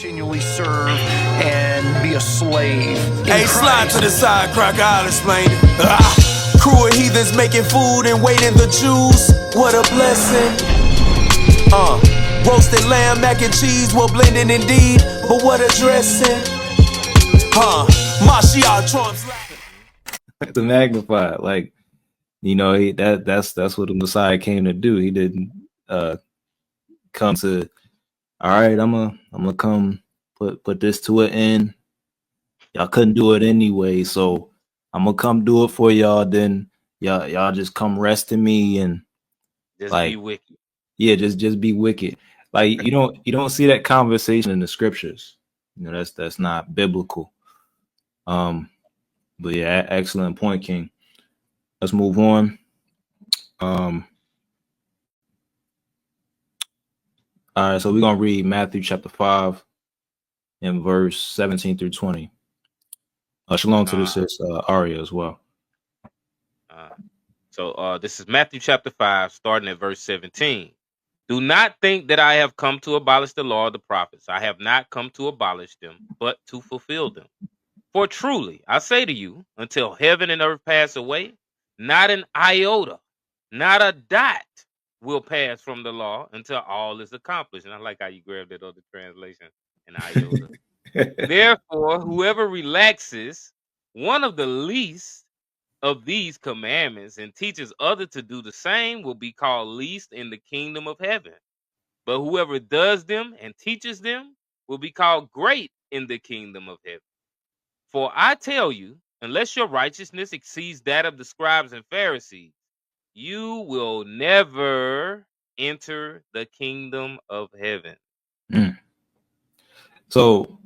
continually serve and be a slave. Hey, slide to the side, Croc, I'll explain it. Crew of heathens making food and waiting the Jews. What a blessing. Roasted lamb, mac and cheese, well blended indeed. But what a dressing. Mashiach trumps. To magnify, like, you know, that's what the Messiah came to do. He didn't come to, all right, I'm gonna come put this to an end. Y'all couldn't do it anyway, so I'm gonna come do it for y'all. Then y'all just come rest in me and just like be wicked. Yeah, just be wicked. Like you don't see that conversation in the scriptures. You know, that's not biblical. But yeah, excellent point, King. Let's move on. All right, so we're gonna read Matthew chapter 5 and verse 17 through 20. Shalom to this is Aria as well. So this is Matthew chapter 5, starting at verse 17. Do not think that I have come to abolish the law of the prophets. I have not come to abolish them, but to fulfill them. For truly, I say to you, until heaven and earth pass away, not an iota, not a dot will pass from the law until all is accomplished. And I like how you grabbed that other translation, an iota. Therefore, whoever relaxes one of the least of these commandments and teaches others to do the same will be called least in the kingdom of heaven. But whoever does them and teaches them will be called great in the kingdom of heaven. For I tell you, unless your righteousness exceeds that of the scribes and Pharisees, you will never enter the kingdom of heaven. So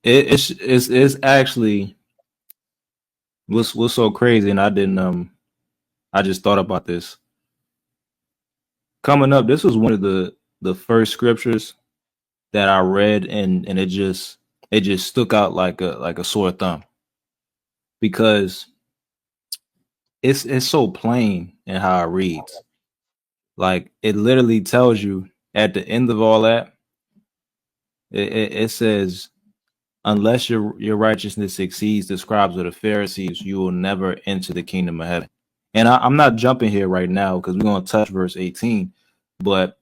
it's actually what's so crazy, and I just thought about this. Coming up, this was one of the first scriptures that I read, and it just stuck out like a sore thumb, because it's so plain in how it reads. Like it literally tells you at the end of all that, it says, unless your righteousness exceeds the scribes or the Pharisees, you will never enter the kingdom of heaven. And I'm not jumping here right now because we're going to touch verse 18. But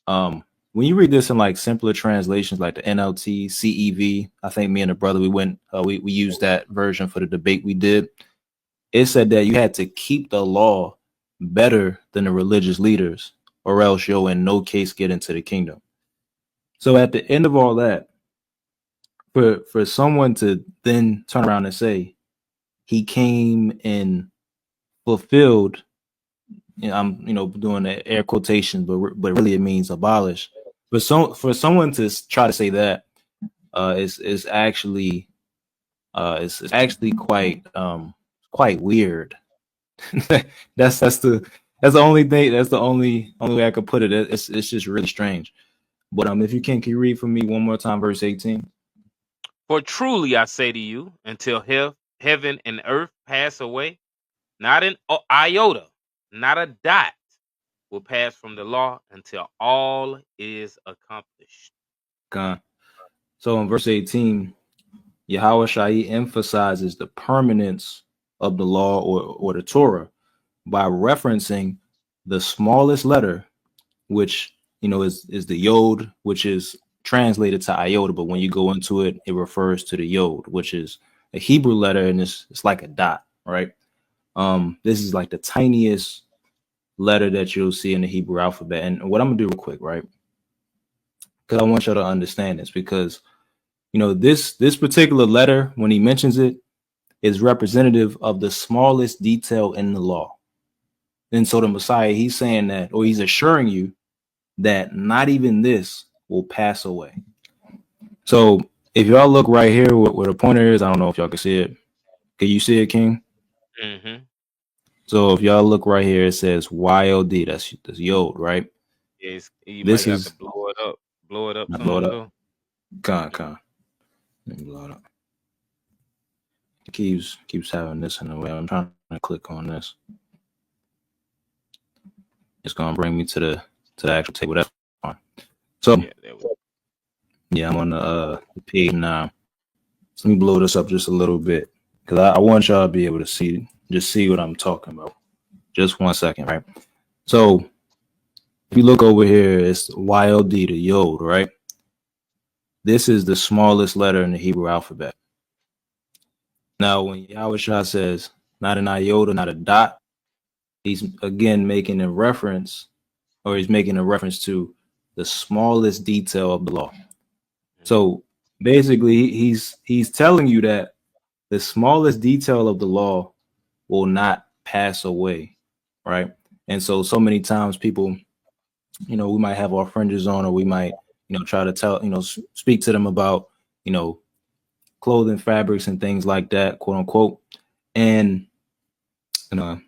when you read this in like simpler translations like the NLT, CEV, I think me and the brother, we used that version for the debate we did. It said that you had to keep the law better than the religious leaders, or else you'll in no case get into the kingdom. So at the end of all that, for someone to then turn around and say he came and fulfilled, I'm doing the air quotations, but really it means abolish. But for someone to try to say that is actually quite weird. that's the only thing. That's the only way I could put it. It's just really strange. But if you can you read for me one more time, verse 18? For truly I say to you, until heaven and earth pass away, not an iota, not a dot will pass from the law until all is accomplished. God. So in verse 18, Yahweh Shai emphasizes the permanence of the law or the Torah by referencing the smallest letter, which is the yod, which is translated to iota, but when you go into it, it refers to the yod, which is a Hebrew letter, and it's like a dot, right? This is like the tiniest letter that you'll see in the Hebrew alphabet. And what I'm gonna do real quick, right? Because I want you to understand this, because this particular letter, when he mentions it, is representative of the smallest detail in the law. And so the Messiah, he's saying that, or he's assuring you that not even this will pass away. So if y'all look right here where the pointer is, I don't know if y'all can see it. Can you see it, King? Mm-hmm. So if y'all look right here, it says YOD. That's yod, right? Yes, you might have to blow it up. Blow it up. Blow it up. Con. Let me blow it up. It keeps having this in the way. I'm trying to click on this. It's gonna bring me to the actual table. That's fine. So Yeah, I'm on the page now. So let me blow this up just a little bit because I want y'all to be able to see what I'm talking about. Just 1 second, right? So if you look over here, it's YLD, the Yod, right? This is the smallest letter in the Hebrew alphabet. Now, when Yahushua says not an iota, not a dot, he's again making a reference, or he's making a reference to the smallest detail of the law. So basically, he's telling you that the smallest detail of the law will not pass away, right? And so many times people, we might have our fringes on, or we might, try to tell, speak to them about, clothing fabrics and things like that, quote unquote, and the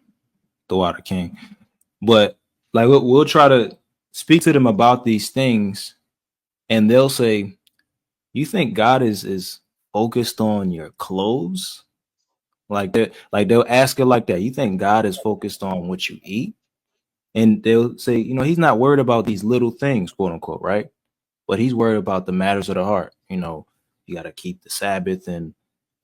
Water King. But like we'll try to speak to them about these things, and they'll say, "You think God is focused on your clothes?" They'll ask it like that. You think God is focused on what you eat? And they'll say, he's not worried about these little things, quote unquote, right? But he's worried about the matters of the heart. You got to keep the Sabbath and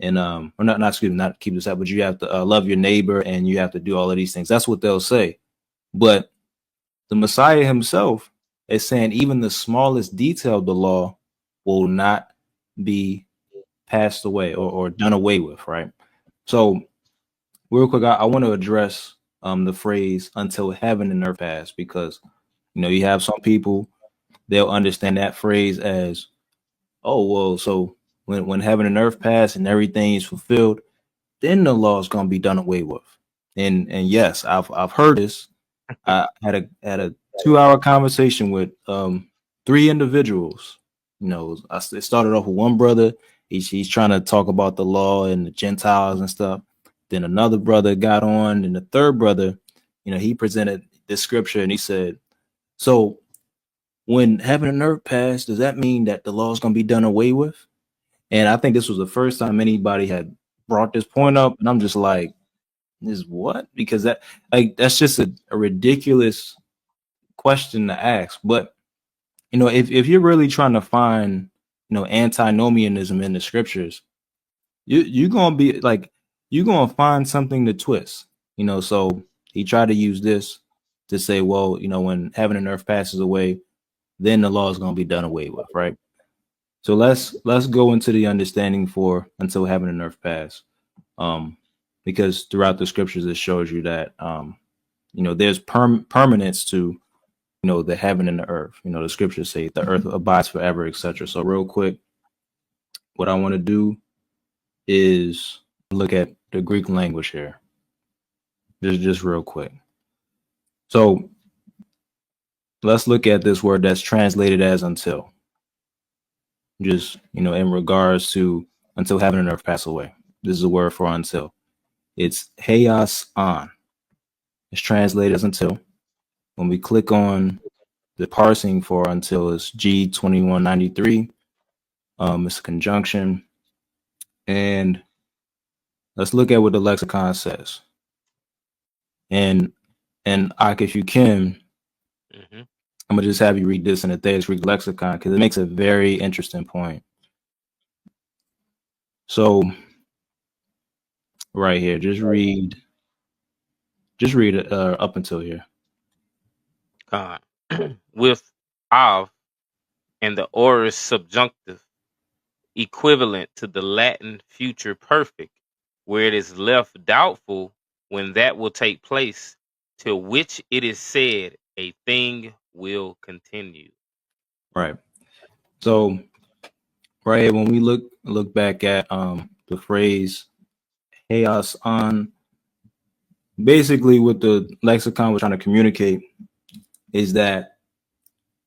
or not excuse me, not keep the Sabbath, but you have to love your neighbor and you have to do all of these things. That's what they'll say. But the Messiah himself is saying even the smallest detail of the law will not be passed away or done away with, right? So real quick, I want to address the phrase until heaven and earth pass, because you have some people, they'll understand that phrase as, oh well, so when heaven and earth pass and everything is fulfilled, then the law is gonna be done away with. And yes, I've heard this. I had a 2 hour conversation with 3 individuals. It started off with one brother. He's trying to talk about the law and the Gentiles and stuff. Then another brother got on, and the third brother, he presented this scripture and he said, "So when heaven and earth pass, does that mean that the law is going to be done away with?" And I think this was the first time anybody had brought this point up, and I'm just like, "Is what?" Because that's just a ridiculous question to ask. But if you're really trying to find antinomianism in the scriptures, you're gonna be like, you're gonna find something to twist. So he tried to use this to say, well, when heaven and earth passes away, then the law is gonna be done away with, right? So let's go into the understanding for until heaven and earth pass, because throughout the scriptures it shows you that there's permanence to the heaven and the earth. The scriptures say the earth abides forever, etc. So real quick, what I want to do is look at the Greek language here. Just real quick. So let's look at this word that's translated as until. Just, in regards to until heaven and earth pass away. This is a word for until. It's heos on. It's translated as until. When we click on the parsing for until, it's G2193. It's a conjunction. And let's look at what the lexicon says. And Ak, if you can, I'm gonna just have you read this in the Thayer's Greek lexicon because it makes a very interesting point. So right here, just read it up until here. With of and the aorist subjunctive equivalent to the Latin future perfect, where it is left doubtful when that will take place, to which it is said a thing will continue. Right. So right here, when we look back at the phrase heos on, basically what the lexicon was trying to communicate is that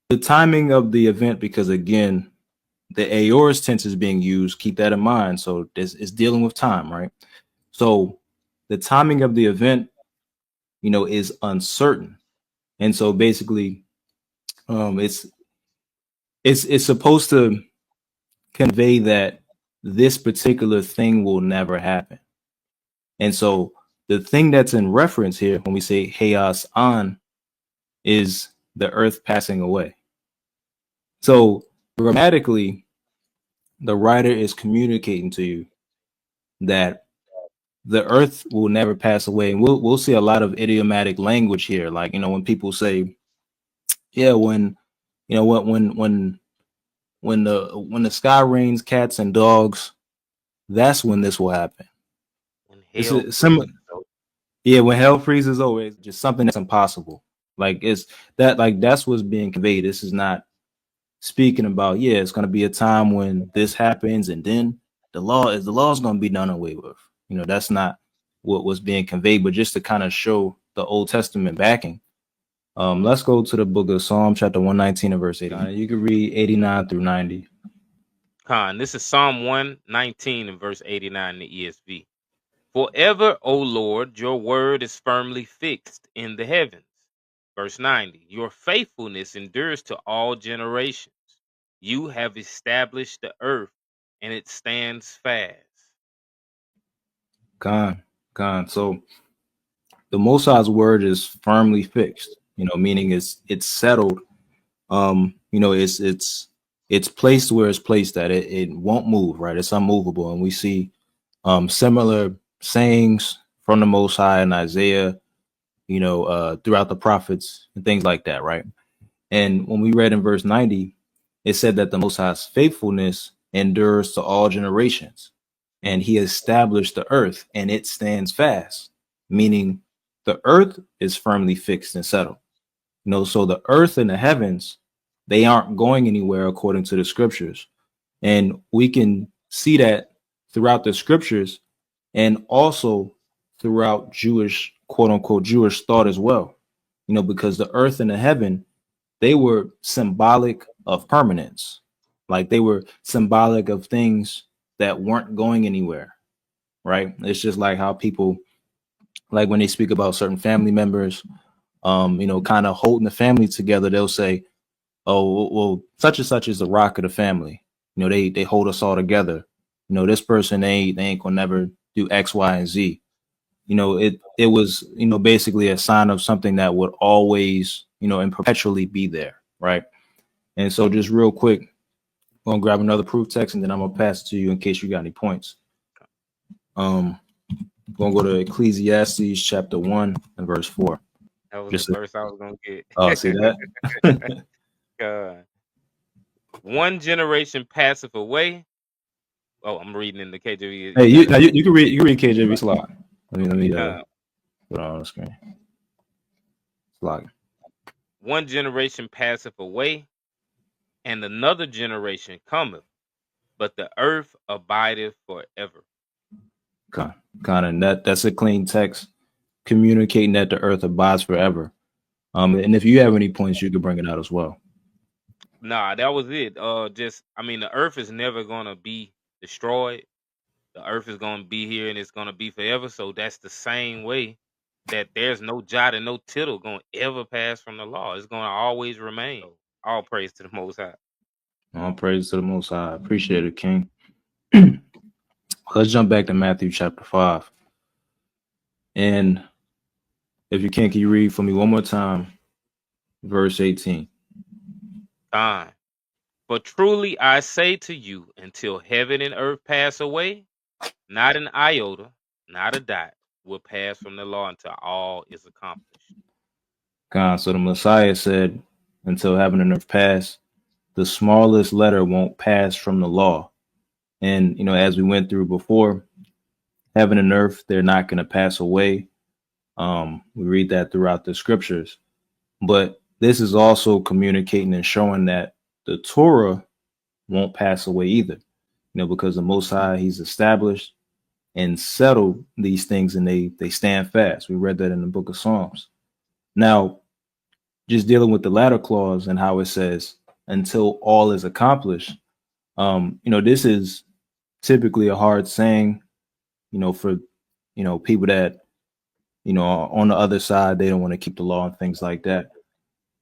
the timing of the event, because again, the aorist tense is being used, keep that in mind. So this is dealing with time, right? So the timing of the event, is uncertain. And so basically, it's supposed to convey that this particular thing will never happen. And so the thing that's in reference here when we say heos on is the earth passing away. So grammatically, the writer is communicating to you that the earth will never pass away. And we'll see a lot of idiomatic language here. Like, when people say, yeah, when when the sky rains cats and dogs, that's when this will happen. When This hell is similar. freezes over. Yeah, when hell freezes over, it's just something that's impossible. Like that's what's being conveyed. This is not speaking about, yeah, it's gonna be a time when this happens and then the law is gonna be done away with. That's not what was being conveyed, but just to kind of show the Old Testament backing. Let's go to the book of Psalm chapter 119 and verse 8. You can read 89 through 90. Khan, this is Psalm 119 and verse 89 in the ESV. Forever, O Lord, your word is firmly fixed in the heavens. Verse 90, your faithfulness endures to all generations. You have established the earth, and it stands fast. Gone. So the Most High's word is firmly fixed, meaning it's settled. It's placed where it's placed at. It won't move, right? It's unmovable. And we see similar sayings from the Most High in Isaiah, throughout the prophets and things like that, right? And when we read in verse 90, it said that the Most High's faithfulness endures to all generations, and he established the earth and it stands fast, meaning the earth is firmly fixed and settled. So the earth and the heavens, they aren't going anywhere according to the scriptures. And we can see that throughout the scriptures and also throughout Jewish, quote unquote, Jewish thought as well. Because the earth and the heaven, they were symbolic of permanence. Like they were symbolic of things that weren't going anywhere, right? It's just like how people, like when they speak about certain family members, kind of holding the family together, they'll say, oh, well, such and such is the rock of the family. They hold us all together. This person, they ain't gonna never do X, Y, and Z. It was, basically a sign of something that would always, and perpetually be there, right? And so just real quick, I'm gonna grab another proof text and then I'm gonna pass it to you in case you got any points. I'm gonna go to Ecclesiastes chapter 1 and verse 4. That was the verse I was going to get. Oh, see that? God. One generation passeth away. Oh, I'm reading in the KJV. Hey, you can read KJV slot. Let me put it on the screen. Slot. One generation passeth away, and another generation cometh, but the earth abideth forever. And that's a clean text communicating that the earth abides forever. And if you have any points, you could bring it out as well. Nah, that was it. The earth is never gonna be destroyed. The earth is gonna be here and it's gonna be forever. So that's the same way that there's no jot and no tittle gonna ever pass from the law. It's gonna always remain. All praise to the Most High. All praise to the Most High. Appreciate it, King. Let's jump back to Matthew chapter 5. And if you can you read for me one more time, verse 18? Fine. But truly I say to you, until heaven and earth pass away, not an iota, not a dot will pass from the law until all is accomplished. So the Messiah said, until heaven and earth pass, the smallest letter won't pass from the law. And, as we went through before, heaven and earth, they're not going to pass away. We read that throughout the scriptures. But this is also communicating and showing that the Torah won't pass away either, because the Most High, he's established and settled these things and they stand fast. We read that in the book of Psalms. Now, just dealing with the latter clause and how it says, until all is accomplished, this is typically a hard saying, for, people that, on the other side, they don't want to keep the law and things like that.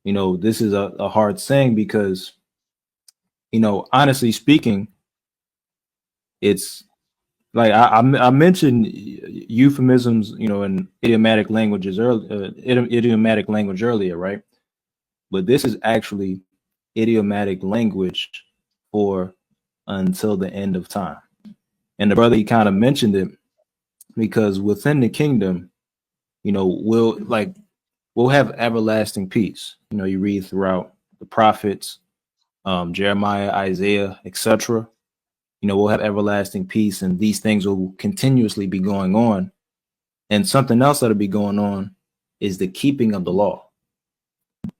This is a hard saying because, honestly speaking, it's like I mentioned euphemisms, in idiomatic language earlier, right? But this is actually idiomatic language or until the end of time. And the brother, he kind of mentioned it because within the kingdom, we'll have everlasting peace. You read throughout the prophets, Jeremiah, Isaiah, etc. We'll have everlasting peace, and these things will continuously be going on. And something else that'll be going on is the keeping of the law.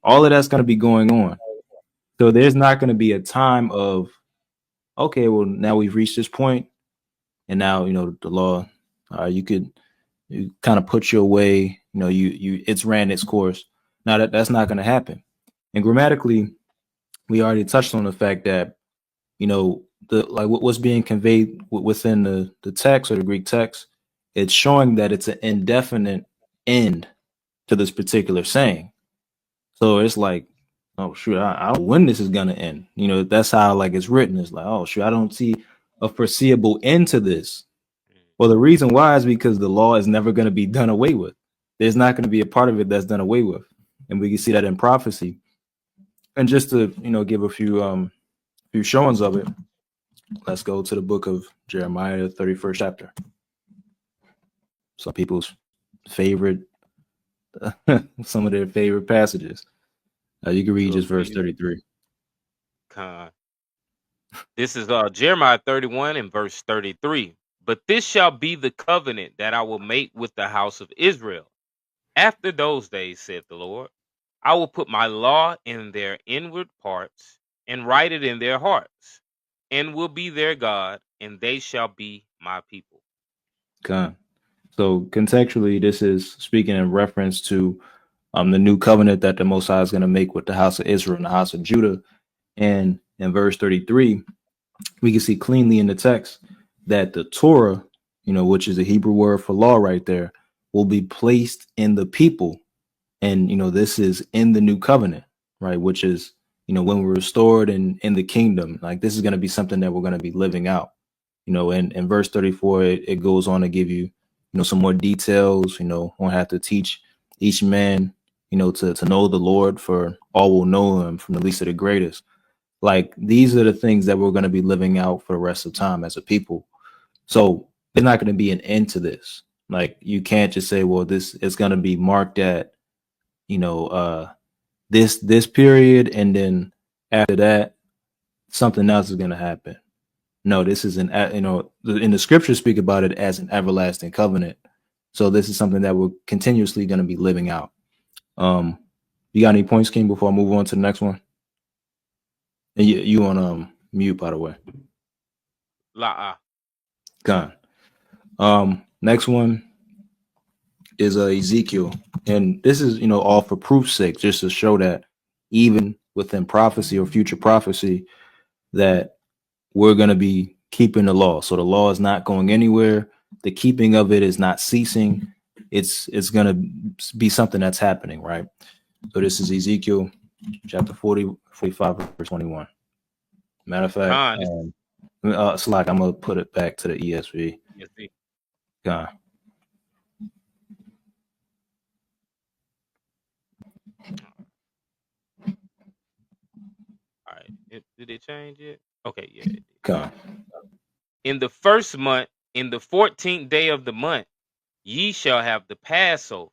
All of that's going to be going on. So there's not going to be a time of, okay, well, now we've reached this point, and now the law, you kind of put your way, it's ran its course. Now that's not going to happen. And grammatically, we already touched on the fact that what's being conveyed within the text or the Greek text, it's showing that it's an indefinite end to this particular saying. So it's like, oh shoot, I don't know when this is gonna end. That's how it's written. It's like, oh shoot, I don't see a foreseeable end to this. Well, the reason why is because the law is never going to be done away with. There's not going to be a part of it that's done away with, and we can see that in prophecy. And just to give a few showings of it, let's go to the book of Jeremiah, the 31st chapter. Some people's favorite, some of their favorite passages. You can read just verse 33. This is Jeremiah 31 and verse 33. But this shall be the covenant that I will make with the house of Israel. After those days, saith the Lord, I will put my law in their inward parts and write it in their hearts, and will be their God, and they shall be my people. Okay. So contextually, this is speaking in reference to the new covenant that the Most High is going to make with the house of Israel and the house of Judah. And in verse 33, we can see cleanly in the text that the Torah, which is a Hebrew word for law right there, will be placed in the people. And, this is in the new covenant, right? Which is, when we're restored in the kingdom, this is going to be something that we're going to be living out. And in verse 34, it goes on to give you, some more details. Won't have to teach each man, to know the Lord, for all will know him, from the least to the greatest. These are the things that we're going to be living out for the rest of time as a people. So there's not going to be an end to this. You can't just say, well, this is going to be marked at, this period, and then after that, something else is going to happen. No, this is in the scriptures speak about it as an everlasting covenant. So this is something that we're continuously going to be living out. You got any points, King, before I move on to the next one? And you on mute, by the way. Gone. Next one is Ezekiel, and this is all for proof's sake, just to show that even within prophecy or future prophecy, that we're going to be keeping the law. So the law is not going anywhere. The keeping of it is not ceasing. It's going to be something that's happening, right? So this is Ezekiel chapter 40, 45, verse 21. Matter of fact, Slack, I'm going to put it back to the ESV. God. All right. Did it change it? Okay, yeah. God. In the first month, in the 14th day of the month, ye shall have the Passover,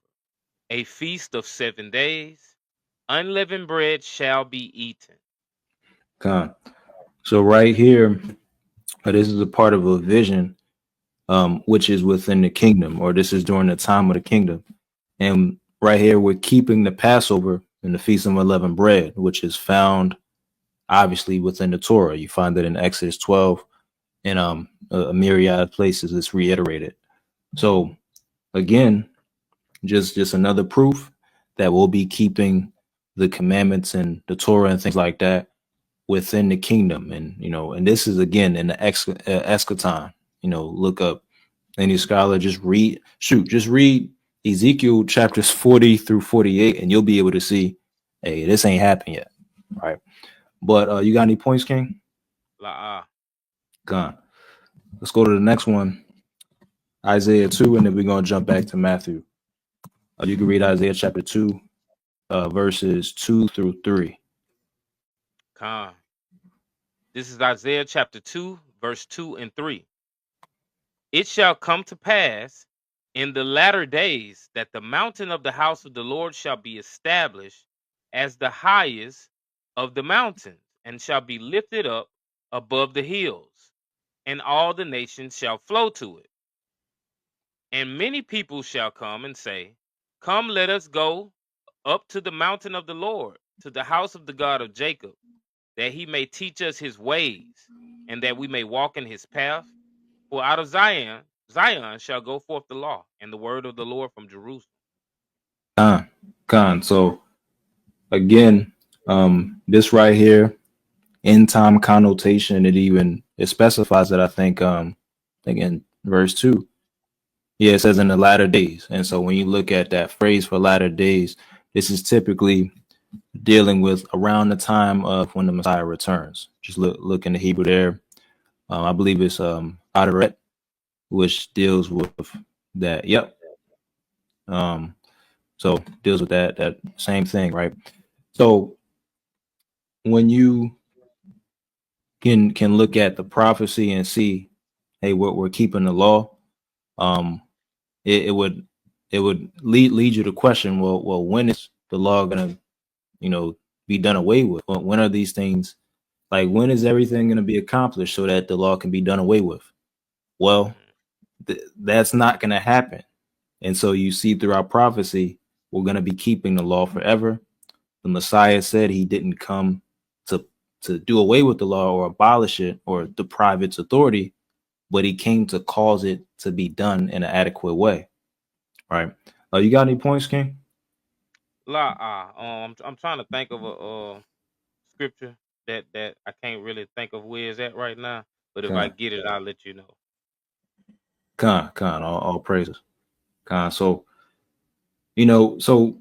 a feast of 7 days. Unleavened bread shall be eaten. God. So right here, this is a part of a vision, which is within the kingdom, or this is during the time of the kingdom. And right here, we're keeping the Passover and the Feast of Unleavened Bread, which is found obviously within the Torah. You find that in Exodus 12 and a myriad of places it's reiterated. So again, just another proof that we'll be keeping the commandments and the Torah and things like that within the kingdom. And and this is again in the eschaton. Look up any scholar, just read Ezekiel chapters 40 through 48, and you'll be able to see, hey, this ain't happened yet, right? But you got any points, King? Gone. Let's go to the next one, Isaiah 2, and then we're going to jump back to Matthew. You can read Isaiah chapter 2, verses 2 through 3. This is Isaiah chapter 2, verse 2 and 3. It shall come to pass in the latter days that the mountain of the house of the Lord shall be established as the highest of the mountains, and shall be lifted up above the hills, and all the nations shall flow to it. And many people shall come and say, Come, let us go up to the mountain of the Lord, to the house of the God of Jacob, that he may teach us his ways, and that we may walk in his path. For out of Zion shall go forth the law and the word of the Lord from Jerusalem. Con. So again, this right here, end time connotation, it specifies that, I think in verse 2. Yeah, it says in the latter days. And so when you look at that phrase for latter days, this is typically dealing with around the time of when the Messiah returns. Just look in the Hebrew there. I believe it's adherence, which deals with that. Yep. So deals with that same thing, right? So when you can look at the prophecy and see, hey, we're keeping the law, it would lead you to question, well, when is the law gonna, be done away with? When are these things, like, when is everything gonna be accomplished so that the law can be done away with? Well, that's not gonna happen. And so you see throughout prophecy, we're gonna be keeping the law forever. The Messiah said he didn't come to do away with the law or abolish it or deprive its authority, but he came to cause it to be done in an adequate way. Right. You got any points, King? I'm trying to think of a scripture that I can't really think of where it's at right now. But if I get it, I'll let you know. All praises. So, so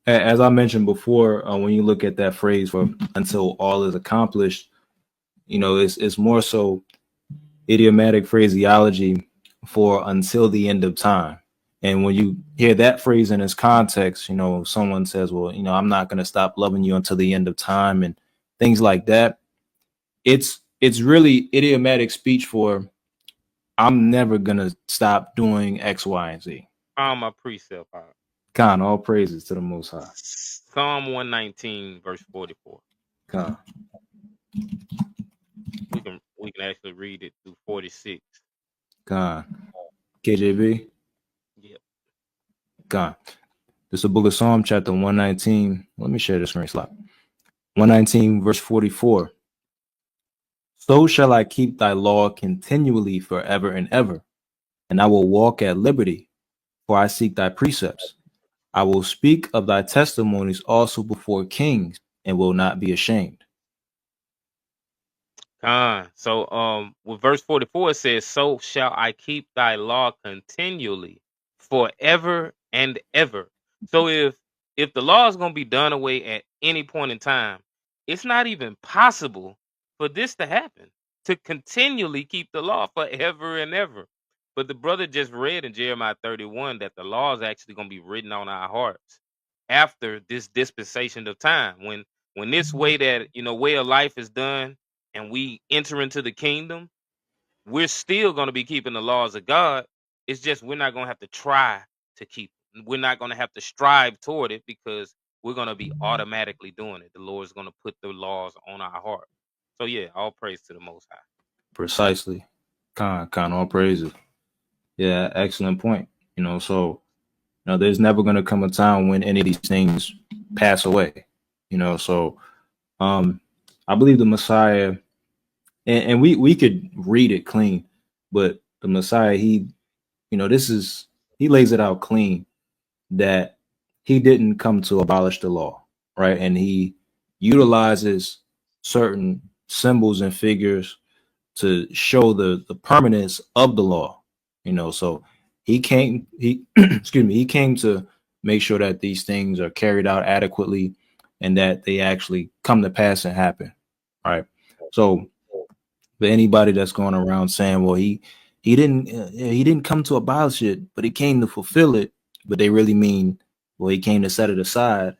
as I mentioned before, when you look at that phrase for until all is accomplished, it's more so idiomatic phraseology for until the end of time. And when you hear that phrase in its context, someone says, well, I'm not going to stop loving you until the end of time and things like that. It's really idiomatic speech for I'm never going to stop doing X, Y, and Z. My precept. All praises to the Most High. Psalm 119, verse 44. We can actually read it through 46. KJV. Yep. This is the book of Psalm, chapter 119. Let me share the screen slot. 119, verse 44. So shall I keep thy law continually forever and ever, and I will walk at liberty, for I seek thy precepts. I will speak of thy testimonies also before kings, and will not be ashamed. So with verse 44 it says, so shall I keep thy law continually forever and ever. So if the law is going to be done away at any point in time, it's not even possible for this to happen, to continually keep the law forever and ever. But the brother just read in Jeremiah 31 that the law is actually going to be written on our hearts after this dispensation of time, when this way that way of life is done and we enter into the kingdom, we're still going to be keeping the laws of God. It's just we're not going to have to try to keep them. We're not going to have to strive toward it because we're going to be automatically doing it. The Lord's going to put the laws on our heart. So yeah, all praise to the Most High. Precisely. All praises. Yeah, excellent point. So there's never going to come a time when any of these things pass away. So I believe the Messiah, and we could read it clean, but the Messiah, he lays it out clean that he didn't come to abolish the law, right? And he utilizes certain symbols and figures to show the permanence of the law. So he came he came to make sure that these things are carried out adequately and that they actually come to pass and happen. Right. So for anybody that's going around saying, well, he didn't come to abolish it, but he came to fulfill it, but they really mean, well, he came to set it aside,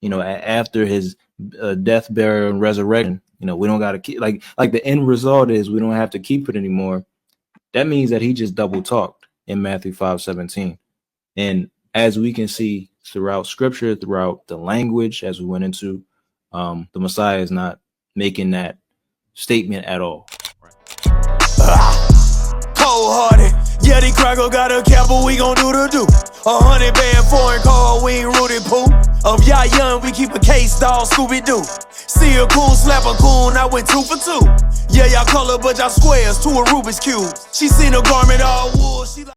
after his death, burial, and resurrection. You know, we don't got to keep like the end result is we don't have to keep it anymore. That means that he just double talked in Matthew 5:17. And as we can see throughout scripture, throughout the language, as we went into, the Messiah is not making that statement at all. Cold-hearted, yeah, the cracker got a cap, but we gon' do the do. 100 band foreign car, we ain't rooted poo. Y'all young, we keep a case, dog, Scooby-Doo. See a coon, slap a coon, I went 2 for 2. Yeah, y'all color, but y'all squares, 2 a Rubik's Cube. She seen a garment all wool, she like